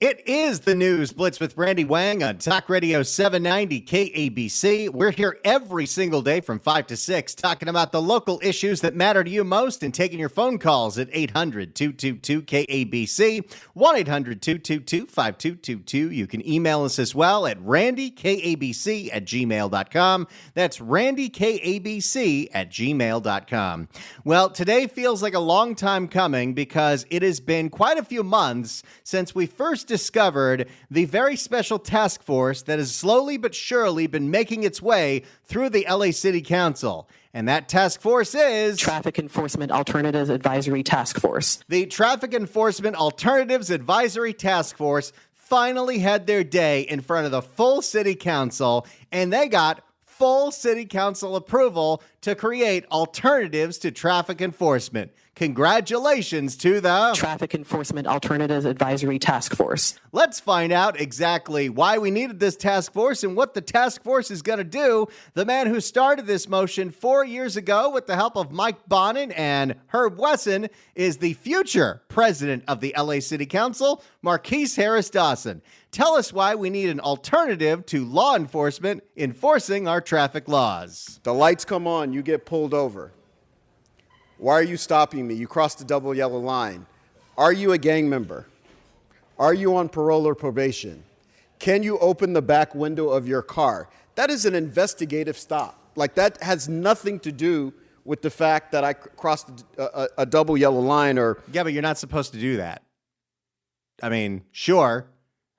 It is the News Blitz with Randy Wang on Talk Radio 790 KABC. We're here every single day from 5 to 6 talking about the local issues that matter to you most and taking your phone calls at 800-222-KABC, 1-800-222-5222. You can email us as well at randykabc@gmail.com. That's randykabc@gmail.com. Well, today feels like a long time coming because it has been quite a few months since we first discovered the very special task force that has slowly but surely been making its way through the LA City Council. And that task force is Traffic Enforcement Alternatives Advisory Task Force. The Traffic Enforcement Alternatives Advisory Task Force finally had their day in front of the full city council, and they got full city council approval to create alternatives to traffic enforcement. Congratulations to the Traffic Enforcement Alternatives Advisory Task Force. Let's find out exactly why we needed this task force and what the task force is going to do. The man who started this motion 4 years ago with the help of Mike Bonin and Herb Wesson is the future president of the LA City Council, Marquise Harris Dawson. Tell us why we need an alternative to law enforcement enforcing our traffic laws. The lights come on, you get pulled over. Why are you stopping me? You crossed the double yellow line. Are you a gang member? Are you on parole or probation? Can you open the back window of your car? That is an investigative stop. Like, that has nothing to do with the fact that I crossed a double yellow line or... Yeah, but you're not supposed to do that. I mean, sure.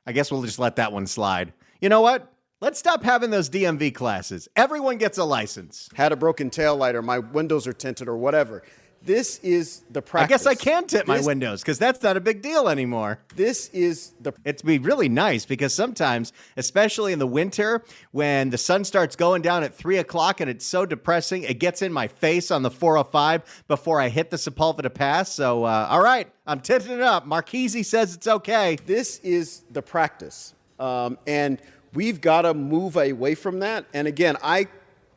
I guess we'll just let that one slide. You know what? Let's stop having those DMV classes. Everyone gets a license. Had a broken taillight or my windows are tinted or whatever. This is the practice. I guess I can tint my windows because that's not a big deal anymore. This is the... It'd be really nice because sometimes, especially in the winter, when the sun starts going down at 3 o'clock and it's so depressing, it gets in my face on the 405 before I hit the Sepulveda Pass. So, all right, I'm tinting it up. Marquise says it's okay. This is the practice. And we've got to move away from that. And again, I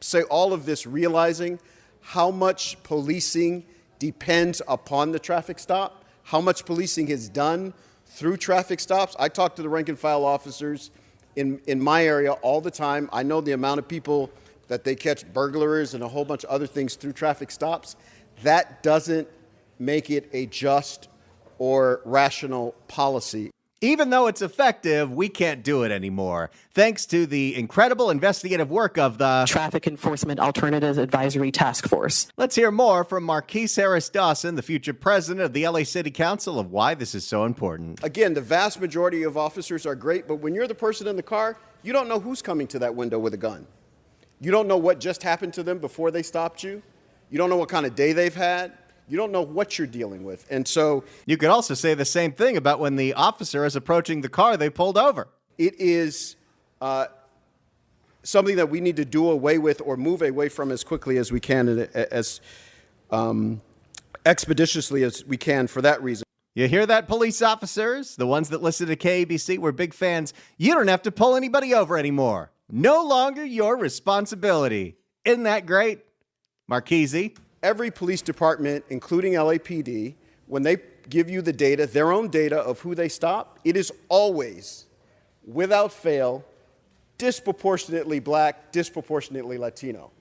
say all of this realizing how much policing depends upon the traffic stop, how much policing is done through traffic stops. I talk to the rank and file officers in my area all the time. I know the amount of people that they catch, burglars and a whole bunch of other things through traffic stops. That doesn't make it a just or rational policy. Even though it's effective, we can't do it anymore. Thanks to the incredible investigative work of the Traffic Enforcement Alternatives Advisory Task Force. Let's hear more from Marquise Harris Dawson, the future president of the LA City Council, of why this is so important. Again, the vast majority of officers are great, but when you're the person in the car, you don't know who's coming to that window with a gun. You don't know what just happened to them before they stopped you. You don't know what kind of day they've had. You don't know what you're dealing with. And so you could also say the same thing about when the officer is approaching the car they pulled over. It is something that we need to do away with or move away from as quickly as we can, and as expeditiously as we can for that reason. You hear that, police officers? The ones that listen to KABC, we're big fans. You don't have to pull anybody over anymore. No longer your responsibility. Isn't that great? Marquise? Every police department, including LAPD, when they give you the data, their own data of who they stop, it is always, without fail, disproportionately black, disproportionately Latino.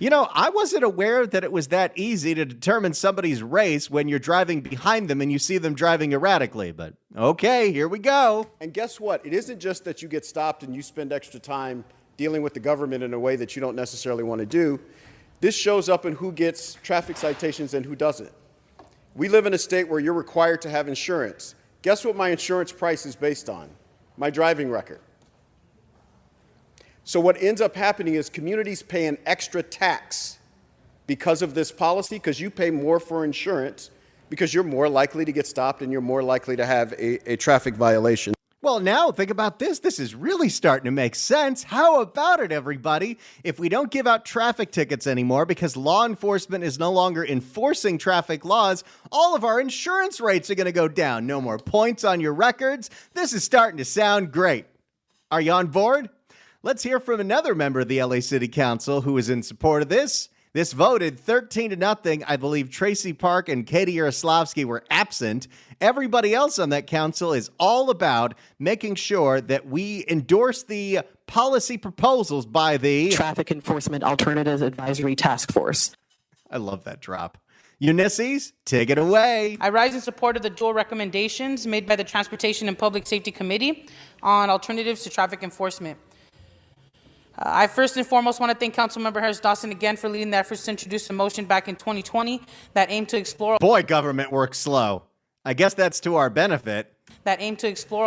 You know, I wasn't aware that it was that easy to determine somebody's race when you're driving behind them and you see them driving erratically. But okay, here we go. And guess what? It isn't just that you get stopped and you spend extra time dealing with the government in a way that you don't necessarily want to do. This shows up in who gets traffic citations and who doesn't. We live in a state where you're required to have insurance. Guess what my insurance price is based on? My driving record. So what ends up happening is communities pay an extra tax because of this policy, because you pay more for insurance, because you're more likely to get stopped and you're more likely to have a traffic violation. Well, now think about this. This is really starting to make sense. How about it, everybody? If we don't give out traffic tickets anymore because law enforcement is no longer enforcing traffic laws, all of our insurance rates are going to go down. No more points on your records. This is starting to sound great. Are you on board? Let's hear from another member of the LA City Council who is in support of this. This voted 13-0. I believe Tracy Park and Katie Yaroslavsky were absent. Everybody else on that council is all about making sure that we endorse the policy proposals by the Traffic Enforcement Alternatives Advisory Task Force. I love that drop. Ulysses, take it away. I rise in support of the dual recommendations made by the Transportation and Public Safety Committee on alternatives to traffic enforcement. I first and foremost want to thank Councilmember Harris Dawson again for leading the efforts to introduce a motion back in 2020 that aimed to explore Boy, government works slow. I guess that's to our benefit.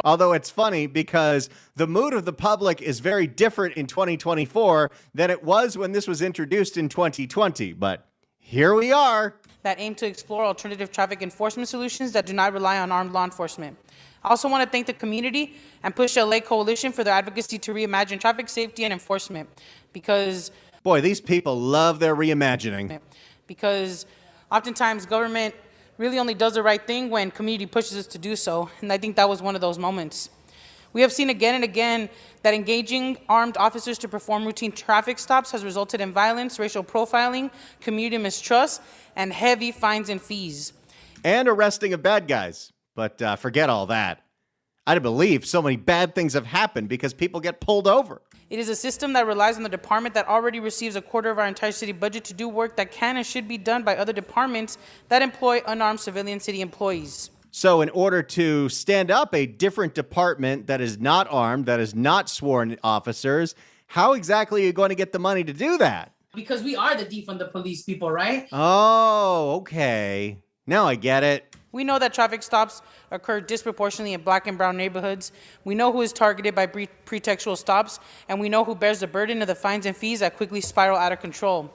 Although it's funny because the mood of the public is very different in 2024 than it was when this was introduced in 2020. But here we are. That aim to explore alternative traffic enforcement solutions that do not rely on armed law enforcement. I also want to thank the community and Push LA Coalition for their advocacy to reimagine traffic safety and enforcement because boy, these people love their reimagining. Because oftentimes government really only does the right thing when community pushes us to do so, and I think that was one of those moments. We have seen again and again that engaging armed officers to perform routine traffic stops has resulted in violence, racial profiling, community mistrust, and heavy fines and fees. And arresting of bad guys. But forget all that. I believe so many bad things have happened because people get pulled over. It is a system that relies on the department that already receives a quarter of our entire city budget to do work that can and should be done by other departments that employ unarmed civilian city employees. So in order to stand up a different department that is not armed, that is not sworn officers, how exactly are you going to get the money to do that? Because we are the defund the police people, right? Oh, okay. Now I get it. We know that traffic stops occur disproportionately in black and brown neighborhoods. We know who is targeted by pretextual stops, and we know who bears the burden of the fines and fees that quickly spiral out of control.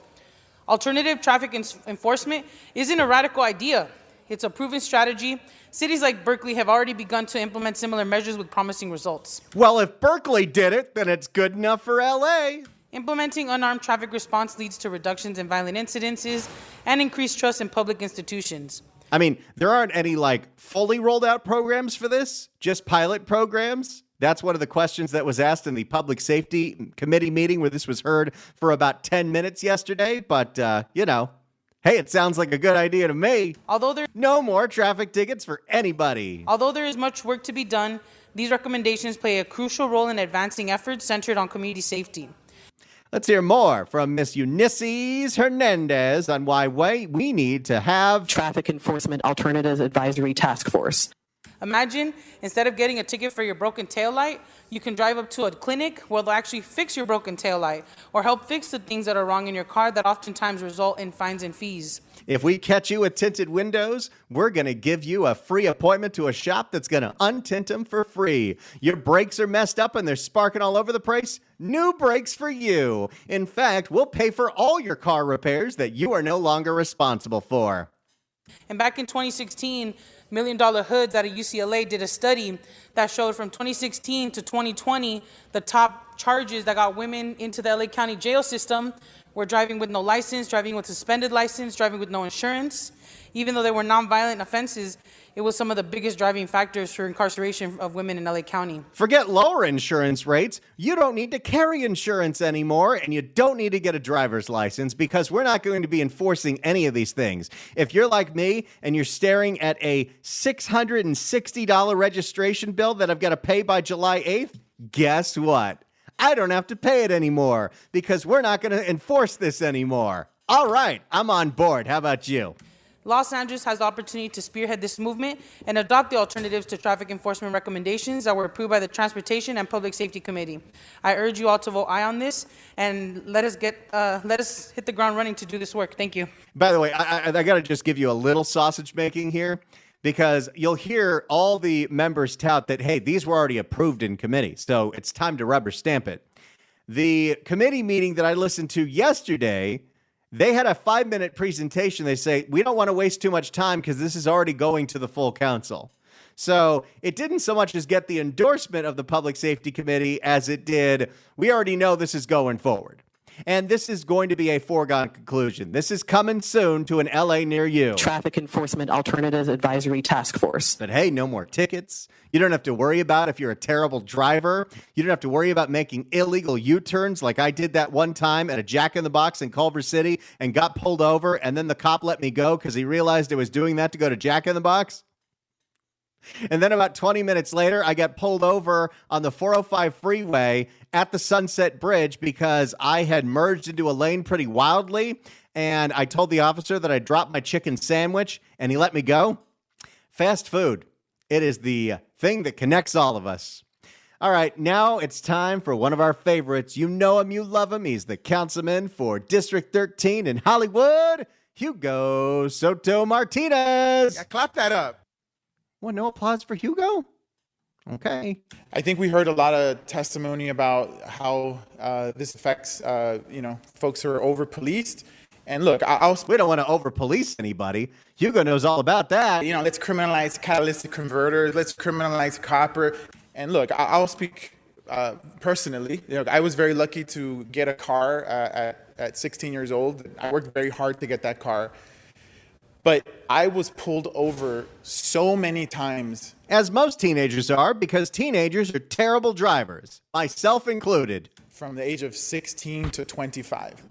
Alternative traffic enforcement isn't a radical idea. It's a proven strategy. Cities like Berkeley have already begun to implement similar measures with promising results. Well, if Berkeley did it, then it's good enough for LA. Implementing unarmed traffic response leads to reductions in violent incidences and increased trust in public institutions. I mean, there aren't any fully rolled out programs for this, just pilot programs. That's one of the questions that was asked in the Public Safety Committee meeting where this was heard for about 10 minutes yesterday. But, hey, it sounds like a good idea to me. No more traffic tickets for anybody. Although there is much work to be done, these recommendations play a crucial role in advancing efforts centered on community safety. Let's hear more from Miss Ulysses Hernandez on why we need to have Traffic Enforcement Alternatives Advisory Task Force. Imagine, instead of getting a ticket for your broken taillight, you can drive up to a clinic where they'll actually fix your broken taillight or help fix the things that are wrong in your car that oftentimes result in fines and fees. If we catch you with tinted windows, we're going to give you a free appointment to a shop that's going to untint them for free. Your brakes are messed up and they're sparking all over the place? New brakes for you. In fact, we'll pay for all your car repairs that you are no longer responsible for. And back in 2016, Million Dollar Hoods out of UCLA did a study that showed from 2016 to 2020, the top charges that got women into the LA County jail system were driving with no license, driving with suspended license, driving with no insurance. Even though they were nonviolent offenses, it was some of the biggest driving factors for incarceration of women in LA County. Forget lower insurance rates. You don't need to carry insurance anymore, and you don't need to get a driver's license because we're not going to be enforcing any of these things. If you're like me and you're staring at a $660 registration bill that I've got to pay by July 8th, guess what? I don't have to pay it anymore because we're not going to enforce this anymore. All right, I'm on board. How about you? Los Angeles has the opportunity to spearhead this movement and adopt the alternatives to traffic enforcement recommendations that were approved by the Transportation and Public Safety Committee. I urge you all to vote aye on this and let us hit the ground running to do this work. Thank you. By the way, I got to just give you a little sausage making here because you'll hear all the members tout that, hey, these were already approved in committee, so it's time to rubber stamp it. The committee meeting that I listened to yesterday, they had a 5-minute presentation. They say, we don't want to waste too much time because this is already going to the full council. So it didn't so much as get the endorsement of the Public Safety Committee as it did, we already know this is going forward. And this is going to be a foregone conclusion. This is coming soon to an LA near you. Traffic Enforcement Alternatives Advisory Task Force. But hey, no more tickets. You don't have to worry about if you're a terrible driver. You don't have to worry about making illegal U-turns like I did that one time at a Jack in the Box in Culver City and got pulled over, and then the cop let me go because he realized I was doing that to go to Jack in the Box. And then about 20 minutes later, I got pulled over on the 405 freeway at the Sunset Bridge because I had merged into a lane pretty wildly. And I told the officer that I dropped my chicken sandwich and he let me go. Fast food. It is the thing that connects all of us. All right, now it's time for one of our favorites. You know him, you love him. He's the councilman for District 13 in Hollywood, Hugo Soto Martinez. Yeah, clap that up. Well, no applause for Hugo? Okay. I think we heard a lot of testimony about how this affects, folks who are over-policed. And look, We don't want to over-police anybody. Hugo knows all about that. let's criminalize catalytic converters. Let's criminalize copper. And look, I'll speak personally. I was very lucky to get a car at 16 years old. I worked very hard to get that car. But I was pulled over so many times. As most teenagers are, because teenagers are terrible drivers, myself included. From the age of 16 to 25.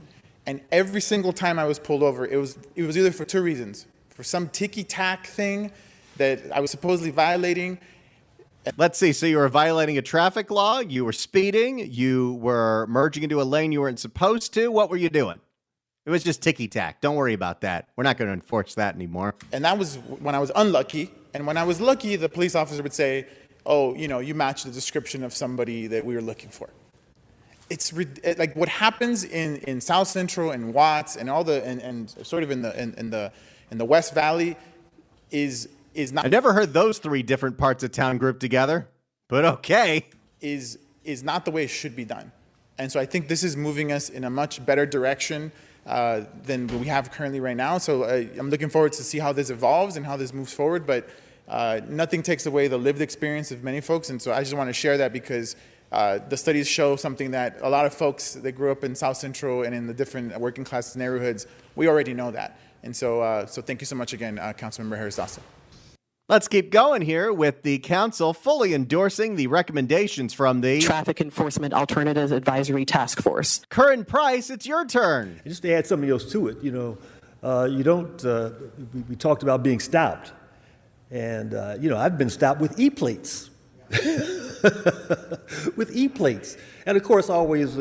And every single time I was pulled over, it was either for two reasons. For some ticky-tack thing that I was supposedly violating. Let's see. So you were violating a traffic law, you were speeding, you were merging into a lane you weren't supposed to. What were you doing? It was just ticky-tack. Don't worry about that. We're not going to enforce that anymore. And that was when I was unlucky. And when I was lucky, the police officer would say, oh, you match the description of somebody that we were looking for. It's like what happens in South Central and Watts and all the and sort of in the West Valley is not. I never heard those three different parts of town grouped together, but okay. Is not the way it should be done. And so I think this is moving us in a much better direction than we have currently right now. So I'm looking forward to see how this evolves and how this moves forward. But nothing takes away the lived experience of many folks. And so I just want to share that because the studies show something that a lot of folks that grew up in South Central and in the different working class neighborhoods, we already know that. And so thank you so much again, Councilmember Harris Dawson. Let's keep going here with the council fully endorsing the recommendations from the Traffic Enforcement Alternatives Advisory Task Force. Curran Price. It's your turn. Just to add something else to it, you don't, we talked about being stopped. And, I've been stopped with E-plates. With E-plates. And of course, always,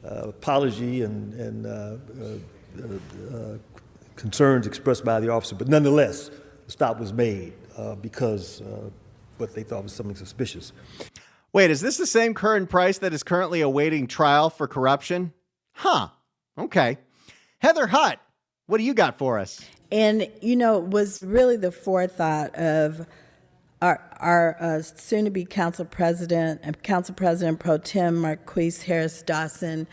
apology and concerns expressed by the officer. But nonetheless, the stop was made because what they thought was something suspicious. Wait, is this the same Curran Price that is currently awaiting trial for corruption? Huh. Okay. Heather Hutt, what do you got for us? And, it was really the forethought of our soon-to-be Council President Pro Tem Marqueece Harris Dawson,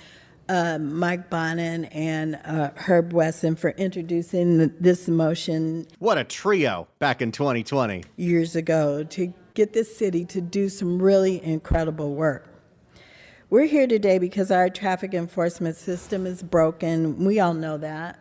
Mike Bonin, and Herb Wesson for introducing this motion. What a trio back in 2020. Years ago to get this city to do some really incredible work. We're here today because our traffic enforcement system is broken. We all know that.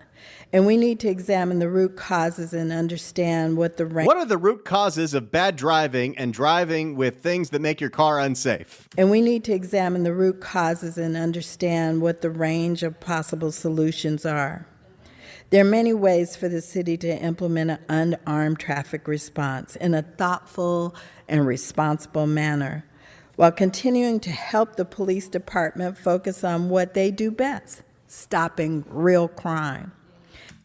And we need to examine the root causes and understand what are the root causes of bad driving and driving with things that make your car unsafe? And we need to examine the root causes and understand what the range of possible solutions are. There are many ways for the city to implement an unarmed traffic response in a thoughtful and responsible manner, while continuing to help the police department focus on what they do best, stopping real crime.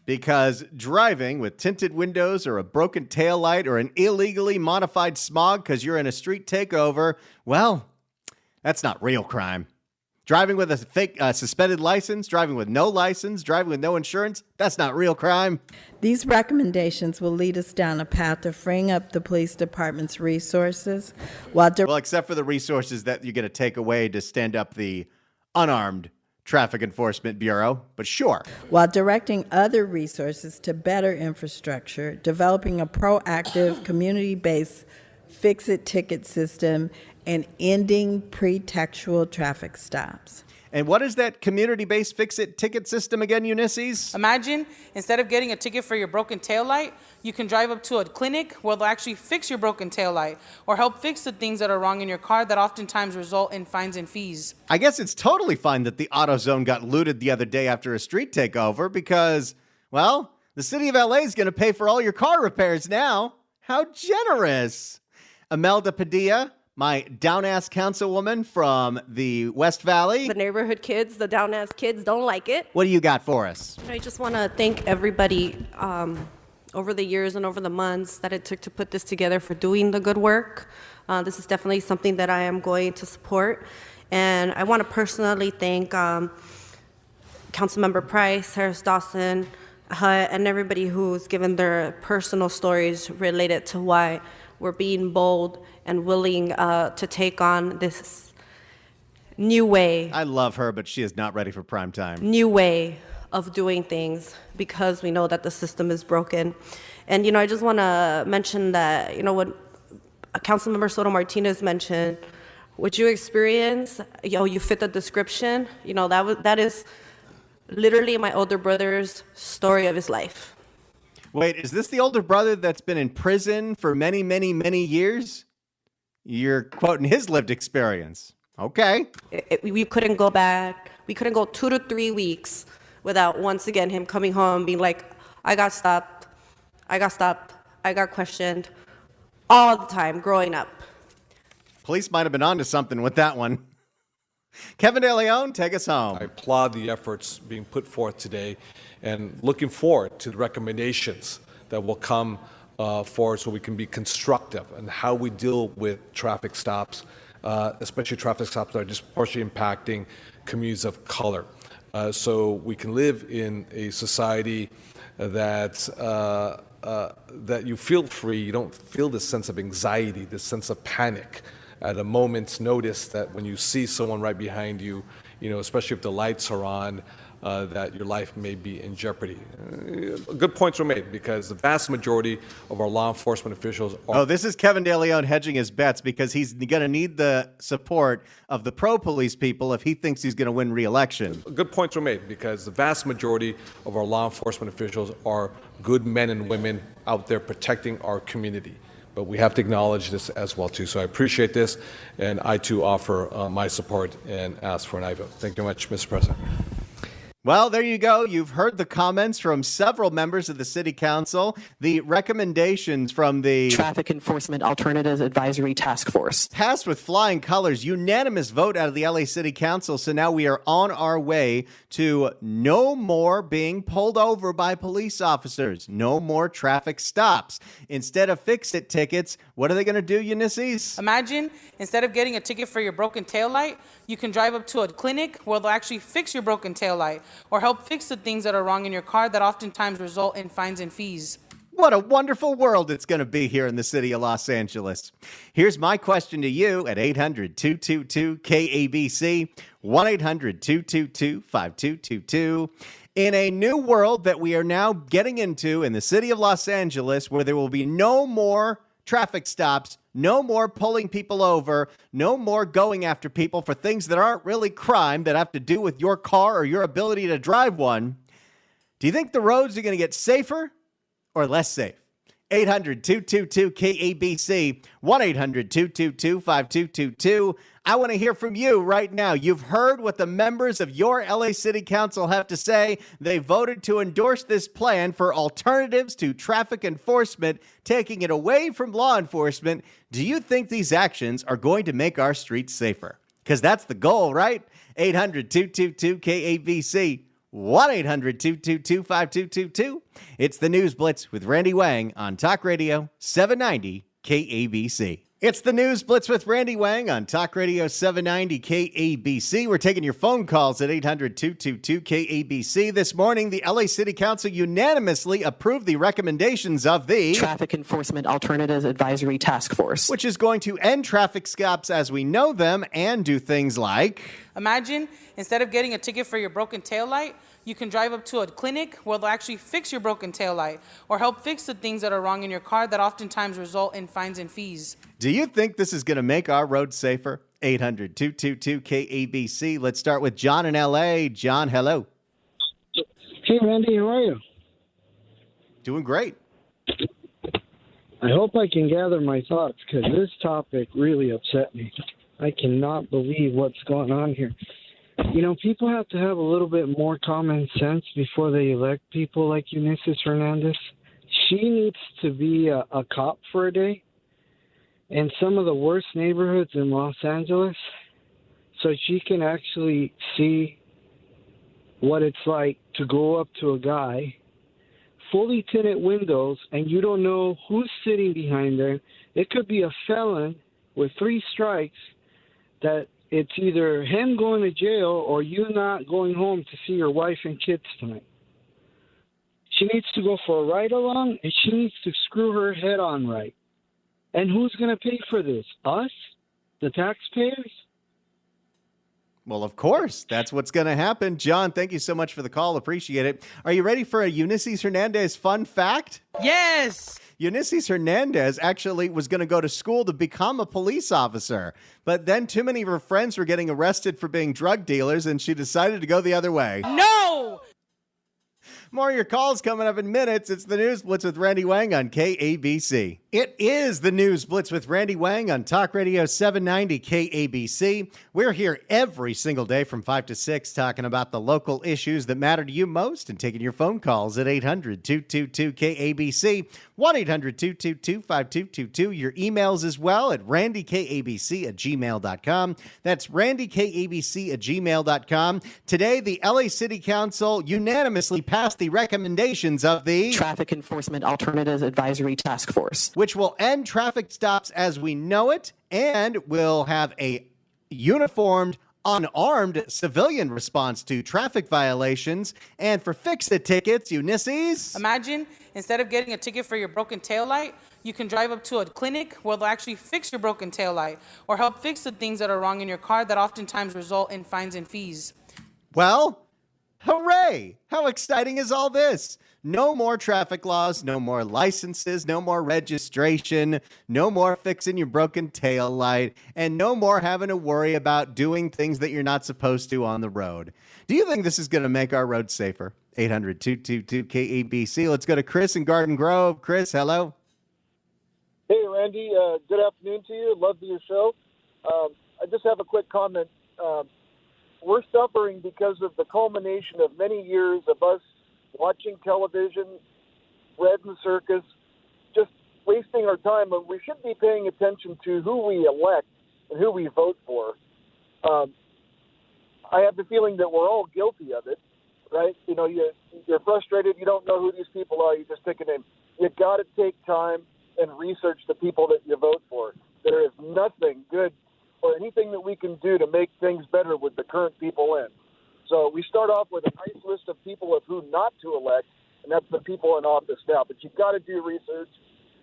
Because driving with tinted windows or a broken taillight or an illegally modified smog because you're in a street takeover, well, that's not real crime. Driving with a fake suspended license, driving with no license, driving with no insurance, that's not real crime. These recommendations will lead us down a path of freeing up the police department's resources well, except for the resources that you're going to take away to stand up the unarmed Traffic Enforcement Bureau, but sure. While directing other resources to better infrastructure, developing a proactive, community-based fix-it ticket system, and ending pretextual traffic stops. And what is that community-based fix-it ticket system again, Ulysses? Imagine, instead of getting a ticket for your broken taillight, you can drive up to a clinic where they'll actually fix your broken taillight or help fix the things that are wrong in your car that oftentimes result in fines and fees. I guess it's totally fine that the AutoZone got looted the other day after a street takeover because, well, the city of LA is going to pay for all your car repairs now. How generous. Imelda Padilla, my down-ass councilwoman from the West Valley. The neighborhood kids, the down-ass kids don't like it. What do you got for us? I just want to thank everybody over the years and over the months that it took to put this together for doing the good work. This is definitely something that I am going to support. And I want to personally thank Councilmember Price, Harris Dawson, and everybody who's given their personal stories related to why we're being bold and willing to take on this new way. I love her, but she is not ready for prime time. New way of doing things because we know that the system is broken. And, I just want to mention that, what Councilmember Soto Martinez mentioned, what you experience, you fit the description, that is literally my older brother's story of his life. Wait, is this the older brother that's been in prison for many, many, many years? You're quoting his lived experience. Okay. We couldn't go back. We couldn't go 2 to 3 weeks without once again him coming home being like, I got stopped, I got questioned all the time growing up. Police might have been onto something with that one. Kevin De Leon, take us home. I applaud the efforts being put forth today and looking forward to the recommendations that will come forward so we can be constructive in how we deal with traffic stops, especially traffic stops that are disproportionately impacting communities of color. So we can live in a society that you feel free, you don't feel this sense of anxiety, this sense of panic at a moment's notice that when you see someone right behind you, especially if the lights are on, that your life may be in jeopardy. Good points were made because the vast majority of our law enforcement officials are... Oh, this is Kevin De Leon hedging his bets because he's going to need the support of the pro-police people if he thinks he's going to win re-election. Good points were made because the vast majority of our law enforcement officials are good men and women out there protecting our community. But we have to acknowledge this as well, too. So I appreciate this, and I, too, offer my support and ask for an aye vote. Thank you very much, Mr. President. Well, there you go. You've heard the comments from several members of the city council, the recommendations from the Traffic Enforcement Alternatives Advisory Task Force. Passed with flying colors, unanimous vote out of the LA City Council. So now we are on our way to no more being pulled over by police officers. No more traffic stops. Instead of fix-it tickets, what are they going to do, Ulysses? Imagine, instead of getting a ticket for your broken taillight, you can drive up to a clinic where they'll actually fix your broken taillight or help fix the things that are wrong in your car that oftentimes result in fines and fees. What a wonderful world it's going to be here in the city of Los Angeles. Here's my question to you at 800-222-KABC, 1-800-222-5222. In a new world that we are now getting into in the city of Los Angeles, where there will be no more traffic stops, no more pulling people over, no more going after people for things that aren't really crime that have to do with your car or your ability to drive one, do you think the roads are going to get safer or less safe? 800-222-KABC, 1-800-222-5222. I want to hear from you right now. You've heard what the members of your LA City Council have to say. They voted to endorse this plan for alternatives to traffic enforcement, taking it away from law enforcement. Do you think these actions are going to make our streets safer? Because that's the goal, right? 800-222-KABC. 1-800-222-5222. It's the News Blitz with Randy Wang on Talk Radio 790 KABC. It's the News Blitz with Randy Wang on Talk Radio 790 KABC. We're taking your phone calls at 800-222-KABC. This morning, the LA City Council unanimously approved the recommendations of the Traffic Enforcement Alternatives Advisory Task Force, which is going to end traffic stops as we know them and do things like... Imagine, instead of getting a ticket for your broken taillight, you can drive up to a clinic where they'll actually fix your broken taillight or help fix the things that are wrong in your car that oftentimes result in fines and fees. Do you think this is going to make our roads safer? 800-222-KABC. Let's start with John in L.A. John, hello. Hey, Randy, how are you? Doing great. I hope I can gather my thoughts because this topic really upset me. I cannot believe what's going on here. You know, people have to have a little bit more common sense before they elect people like Eunices Hernandez. She needs to be a cop for a day in some of the worst neighborhoods in Los Angeles so she can actually see what it's like to go up to a guy, fully tinted windows, and you don't know who's sitting behind there. It could be a felon with 3 strikes that it's either him going to jail or you not going home to see your wife and kids tonight. She needs to go for a ride along, and she needs to screw her head on right. And who's going to pay for this? Us? The taxpayers? Well, of course, that's what's going to happen. John, thank you so much for the call. Appreciate it. Are you ready for a Eunices Hernandez fun fact? Yes. Eunices Hernandez actually was going to go to school to become a police officer, but then too many of her friends were getting arrested for being drug dealers, and she decided to go the other way. No. More of your calls coming up in minutes. It's the News Blitz with Randy Wang on KABC. It is the News Blitz with Randy Wang on Talk Radio 790 KABC. We're here every single day from 5 to 6 talking about the local issues that matter to you most and taking your phone calls at 800-222-KABC, 1-800-222-5222. Your emails as well at randykabc@gmail.com. That's randykabc@gmail.com. Today, the LA City Council unanimously passed the recommendations of the Traffic Enforcement Alternatives Advisory Task Force, which will end traffic stops as we know it and will have a uniformed, unarmed civilian response to traffic violations. And for fix-it tickets, Eunices. Imagine instead of getting a ticket for your broken taillight, you can drive up to a clinic where they'll actually fix your broken taillight or help fix the things that are wrong in your car that oftentimes result in fines and fees. Well, hooray! How exciting is all this? No more traffic laws, no more licenses, no more registration, no more fixing your broken tail light, and no more having to worry about doing things that you're not supposed to on the road. Do you think this is going to make our roads safer? 800-222-KABC. Let's go to Chris in Garden Grove. Chris, hello. Hey, Randy. Good afternoon to you. Love your show. I just have a quick comment. We're suffering because of the culmination of many years of us watching television, bread and circus, just wasting our time. And we should be paying attention to who we elect and who we vote for. I have the feeling that we're all guilty of it, right? You know, you're frustrated. You don't know who these people are. You just pick a name. You've got to take time and research the people that you vote for. There is nothing good or anything that we can do to make things better with the current people in. So we start off with a nice list of people of who not to elect, and that's the people in office now. But you've got to do research.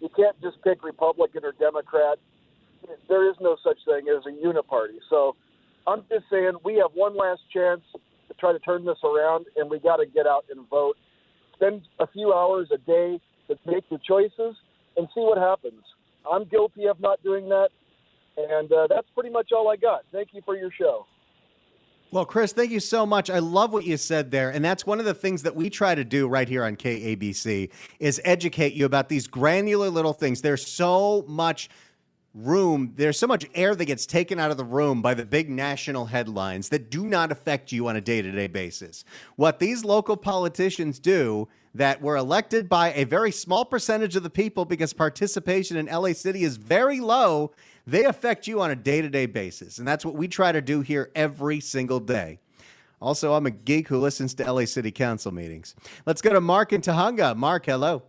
You can't just pick Republican or Democrat. There is no such thing as a uniparty. So I'm just saying we have one last chance to try to turn this around, and we got to get out and vote. Spend a few hours a day to make the choices and see what happens. I'm guilty of not doing that. And that's pretty much all I got. Thank you for your show. Well, Chris, thank you so much. I love what you said there. And that's one of the things that we try to do right here on KABC is educate you about these granular little things. There's so much room. There's so much air that gets taken out of the room by the big national headlines that do not affect you on a day-to-day basis. What these local politicians do that were elected by a very small percentage of the people because participation in LA City is very low, they affect you on a day-to-day basis. And that's what we try to do here every single day. Also, I'm a geek who listens to LA City Council meetings. Let's go to Mark in Tahunga. Mark, hello.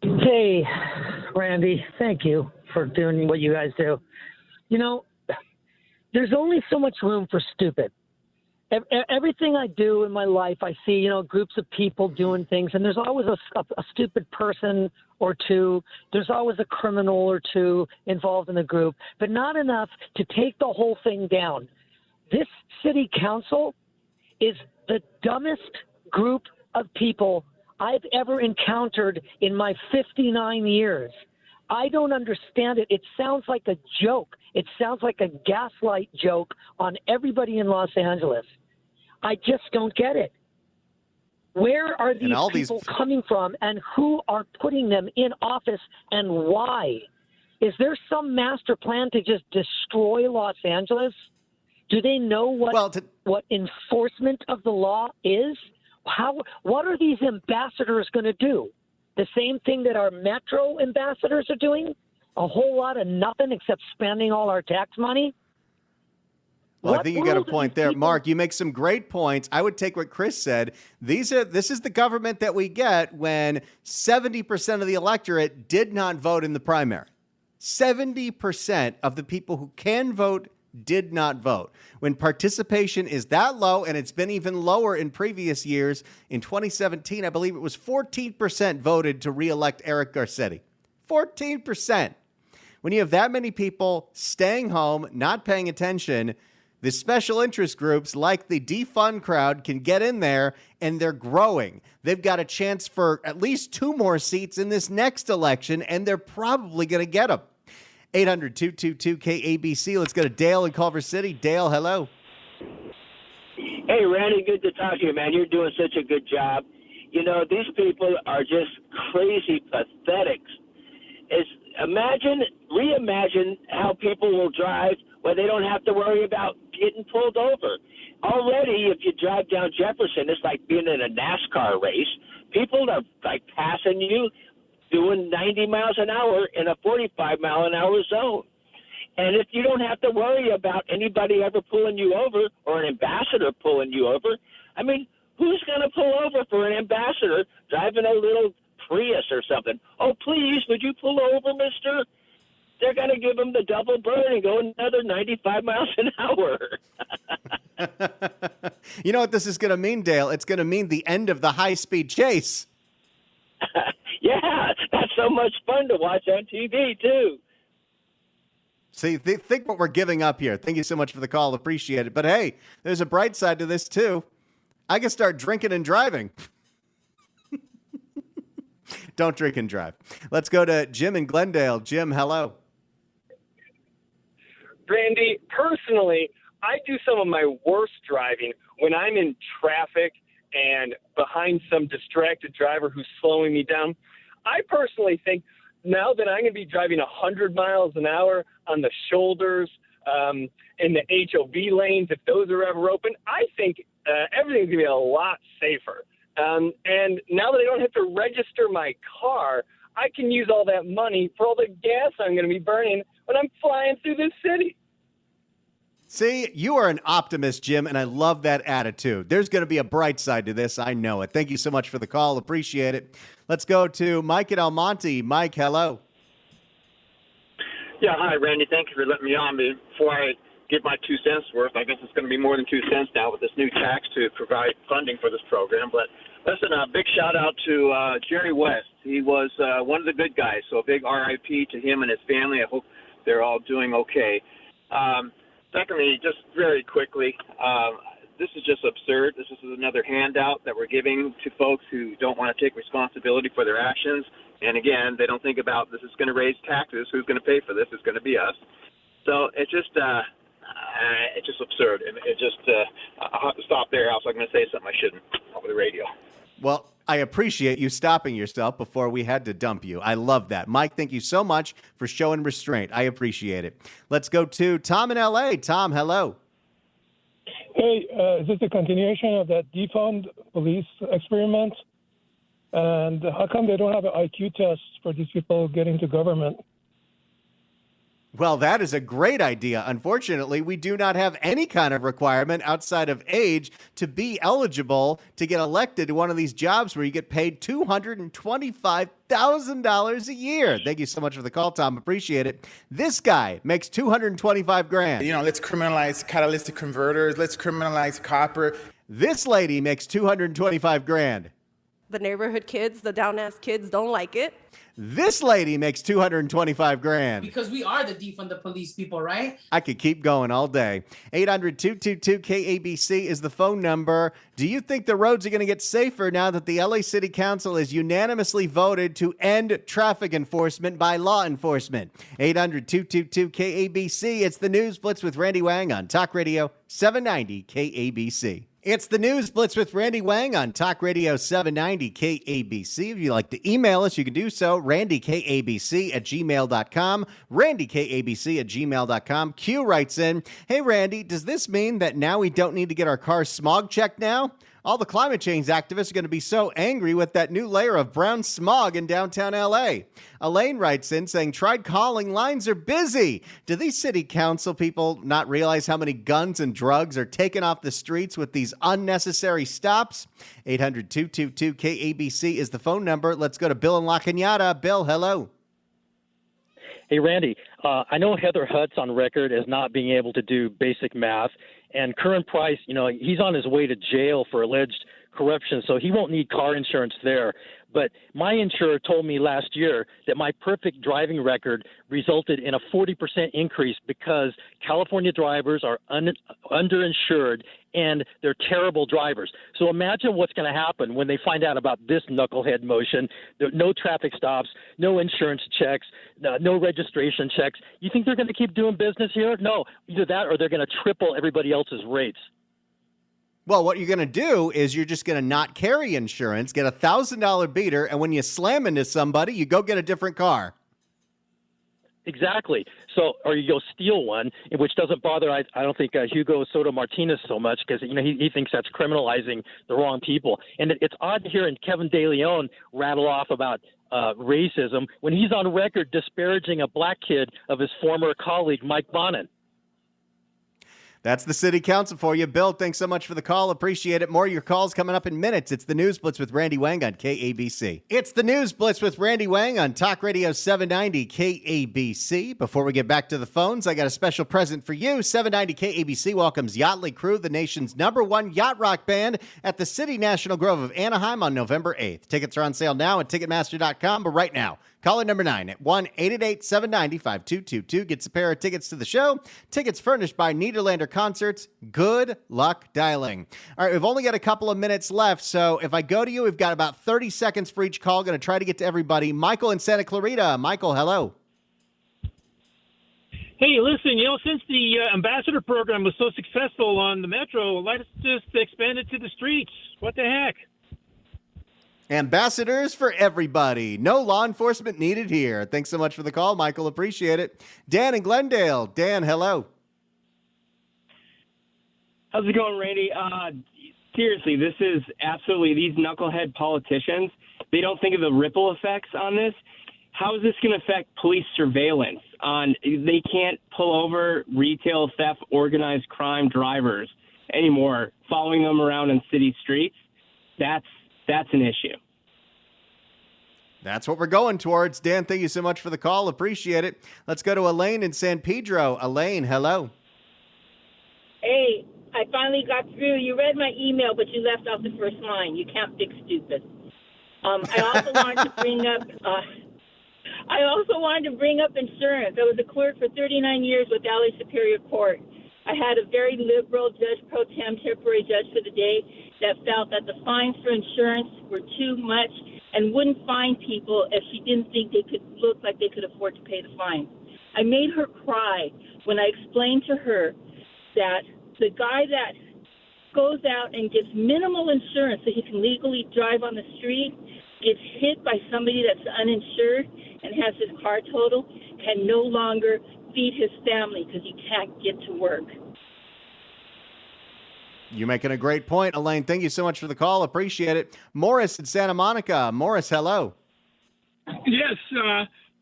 Hey, Randy, thank you for doing what you guys do. You know, there's only so much room for stupid. Everything I do in my life, I see, you know, groups of people doing things, and there's always a stupid person or two. There's always a criminal or two involved in the group, but not enough to take the whole thing down. This city council is the dumbest group of people I've ever encountered in my 59 years. I don't understand it. It sounds like a joke. It sounds like a gaslight joke on everybody in Los Angeles. I just don't get it. Where are these people coming from, and who are putting them in office, and why? Is there some master plan to just destroy Los Angeles? Do they know what enforcement of the law is? What are these ambassadors going to do? The same thing that our Metro ambassadors are doing? A whole lot of nothing except spending all our tax money? Well, I think you got a point there. Mark, you make some great points. I would take what Chris said. This is the government that we get when 70% of the electorate did not vote in the primary. 70% of the people who can vote did not vote. When participation is that low, and it's been even lower in previous years, in 2017, I believe it was 14% voted to reelect Eric Garcetti. 14%. When you have that many people staying home, not paying attention, the special interest groups like the defund crowd can get in there, and they're growing. They've got a chance for at least 2 more seats in this next election, and they're probably going to get them. 800-222-KABC. Let's go to Dale in Culver City. Dale, hello. Hey, Randy, good to talk to you, man. You're doing such a good job. You know, these people are just crazy pathetic. Reimagine how people will drive where they don't have to worry about getting pulled over. Already, if you drive down Jefferson, it's like being in a NASCAR race. People are like passing you, doing 90 miles an hour in a 45-mile-an-hour zone. And if you don't have to worry about anybody ever pulling you over or an ambassador pulling you over, I mean, who's going to pull over for an ambassador driving a little Prius or something? Oh, please, would you pull over, mister? They're going to give him the double burn and go another 95 miles an hour. You know what this is going to mean, Dale? It's going to mean the end of the high-speed chase. Yeah, that's so much fun to watch on TV, too. See, think what we're giving up here. Thank you so much for the call. Appreciate it. But, hey, there's a bright side to this, too. I can start drinking and driving. Don't drink and drive. Let's go to Jim in Glendale. Jim, hello. Randy, personally, I do some of my worst driving when I'm in traffic and behind some distracted driver who's slowing me down. I personally think now that I'm going to be driving 100 miles an hour on the shoulders, in the HOV lanes, if those are ever open, I think everything's going to be a lot safer. And now that I don't have to register my car, I can use all that money for all the gas I'm going to be burning when I'm flying through this city. See, you are an optimist, Jim, and I love that attitude. There's going to be a bright side to this. I know it. Thank you so much for the call. Appreciate it. Let's go to Mike at El Monte. Mike, hello. Yeah, hi, Randy. Thank you for letting me on. Before I give my 2 cents worth, I guess it's going to be more than 2 cents now with this new tax to provide funding for this program. But listen, a big shout out to Jerry West. He was one of the good guys, so a big RIP to him and his family. I hope they're all doing okay. Secondly, just very quickly, this is just absurd. This is another handout that we're giving to folks who don't want to take responsibility for their actions. And again, they don't think about this is going to raise taxes. Who's going to pay for this? It's going to be us. So it's just absurd. And I'll have to stop there, else I'm going to say something I shouldn't over the radio. Well, I appreciate you stopping yourself before we had to dump you. I love that. Mike, thank you so much for showing restraint. I appreciate it. Let's go to Tom in L.A. Tom, hello. Hey, is this a continuation of that defund police experiment? And how come they don't have an IQ test for these people getting to government? Well, that is a great idea. Unfortunately, we do not have any kind of requirement outside of age to be eligible to get elected to one of these jobs where you get paid $225,000 a year. Thank you so much for the call, Tom. Appreciate it. This guy makes $225,000. You know, let's criminalize catalytic converters. Let's criminalize copper. This lady makes $225,000. The neighborhood kids, the down-ass kids don't like it. This lady makes 225 grand. Because we are the defund the police people, right? I could keep going all day. 800-222-KABC is the phone number. Do you think the roads are going to get safer now that the LA City Council has unanimously voted to end traffic enforcement by law enforcement? 800-222-KABC. It's the News Blitz with Randy Wang on Talk Radio 790 KABC. It's the News Blitz with Randy Wang on Talk Radio 790 KABC. If you'd like to email us, you can do so. RandyKABC@gmail.com. RandyKABC@gmail.com. Q writes in, hey, Randy, does this mean that now we don't need to get our cars smog checked now? All the climate change activists are going to be so angry with that new layer of brown smog in downtown LA. Elaine writes in saying, tried calling, lines are busy. Do these city council people not realize how many guns and drugs are taken off the streets with these unnecessary stops? 800-222-KABC is the phone number. Let's go to Bill in La Cañada. Bill, hello. Hey, Randy, I know Heather Hutt's on record as not being able to do basic math. And Curran Price, he's on his way to jail for alleged corruption, so he won't need car insurance there. But my insurer told me last year that my perfect driving record resulted in a 40% increase because California drivers are underinsured and they're terrible drivers. So imagine what's going to happen when they find out about this knucklehead motion. There, no traffic stops, no insurance checks, no registration checks. You think they're going to keep doing business here? No, either that or they're going to triple everybody else's rates. Well, what you're going to do is you're just going to not carry insurance, get a $1,000 beater, and when you slam into somebody, you go get a different car. Exactly. So, or you go steal one, which doesn't bother, I don't think, Hugo Soto Martinez so much because, he thinks that's criminalizing the wrong people. And it's odd to hear Kevin De Leon rattle off about racism when he's on record disparaging a black kid of his former colleague, Mike Bonin. That's the city council for you. Bill, thanks so much for the call. Appreciate it. More of your calls coming up in minutes. It's the News Blitz with Randy Wang on KABC. It's the News Blitz with Randy Wang on Talk Radio 790 KABC. Before we get back to the phones, I got a special present for you. 790 KABC welcomes Yachtly Crew, the nation's #1 yacht rock band, at the City National Grove of Anaheim on November 8th. Tickets are on sale now at Ticketmaster.com, but right now, caller number 9 at 1-888-790-5222 gets a pair of tickets to the show. Tickets furnished by Nederlander Concerts. Good luck dialing. All right, we've only got a couple of minutes left, so if I go to you, we've got about 30 seconds for each call. Going to try to get to everybody. Michael in Santa Clarita. Michael, hello. Hey, listen, since the ambassador program was so successful on the metro, let's just expand it to the streets. What the heck? Ambassadors for everybody. No law enforcement needed here. Thanks so much for the call, Michael. Appreciate it. Dan in Glendale. Dan, hello. How's it going, Randy? Seriously, this is absolutely, these knucklehead politicians, they don't think of the ripple effects on this. How is this going to affect police surveillance? They can't pull over retail theft, organized crime drivers anymore, following them around in city streets. That's an issue. That's what we're going towards. Dan, thank you so much for the call. Appreciate it. Let's go to Elaine in San Pedro. Elaine, hello. Hey, I finally got through. You read my email, but you left out the first line. You can't fix stupid. I also wanted to bring up insurance. I was a clerk for 39 years with LA Superior Court. I had a very liberal judge pro tem, temporary judge for the day, that felt that the fines for insurance were too much and wouldn't fine people if she didn't think they could look like they could afford to pay the fine. I made her cry when I explained to her that the guy that goes out and gets minimal insurance so he can legally drive on the street, gets hit by somebody that's uninsured and has his car totaled, can no longer feed his family because he can't get to work. You're making a great point, Elaine. Thank you so much for the call. Appreciate it. Morris in Santa Monica. Morris, hello. Yes,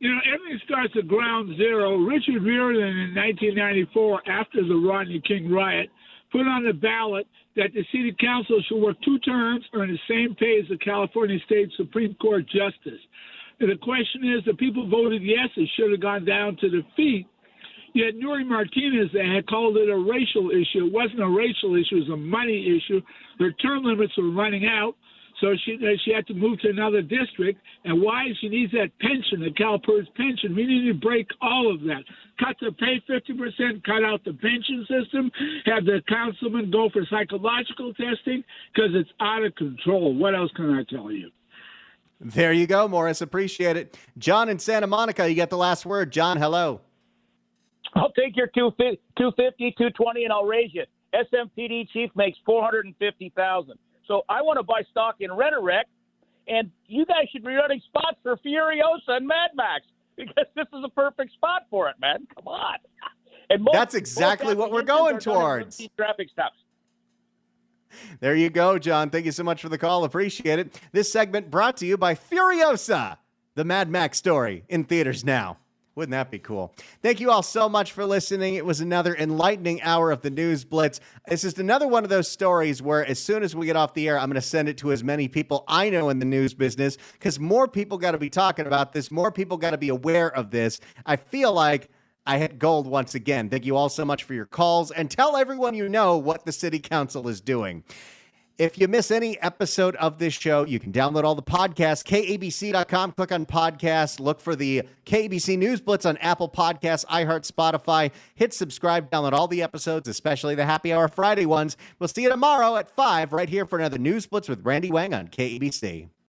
everything starts at ground zero. Richard Riordan in 1994, after the Rodney King riot, put on the ballot that the city council should work 2 terms, earn the same pay as the California State Supreme Court justice. And the question is, the people voted yes, it should have gone down to the feet. Yet Nury Martinez had called it a racial issue. It wasn't a racial issue, it was a money issue. Their term limits were running out. So she had to move to another district. And why? She needs that pension, the CalPERS pension. We need to break all of that. Cut the pay 50%, cut out the pension system, have the councilman go for psychological testing because it's out of control. What else can I tell you? There you go, Morris. Appreciate it. John in Santa Monica, you got the last word. John, hello. I'll take your 250, 220, and I'll raise you. SMPD chief makes $450,000. So I want to buy stock in Rhetoric, and you guys should be running spots for Furiosa and Mad Max because this is a perfect spot for it, man. Come on. And that's exactly what we're going towards. Traffic stops. There you go, John. Thank you so much for the call. Appreciate it. This segment brought to you by Furiosa, the Mad Max story, in theaters now. Wouldn't that be cool? Thank you all so much for listening. It was another enlightening hour of the News Blitz. It's just another one of those stories where as soon as we get off the air, I'm going to send it to as many people I know in the news business because more people got to be talking about this. More people got to be aware of this. I feel like I hit gold once again. Thank you all so much for your calls, and tell everyone you know what the city council is doing. If you miss any episode of this show, you can download all the podcasts, kabc.com, click on podcasts, look for the KABC News Blitz on Apple Podcasts, iHeart, Spotify, hit subscribe, download all the episodes, especially the Happy Hour Friday ones. We'll see you tomorrow at 5 right here for another News Blitz with Randy Wang on KABC.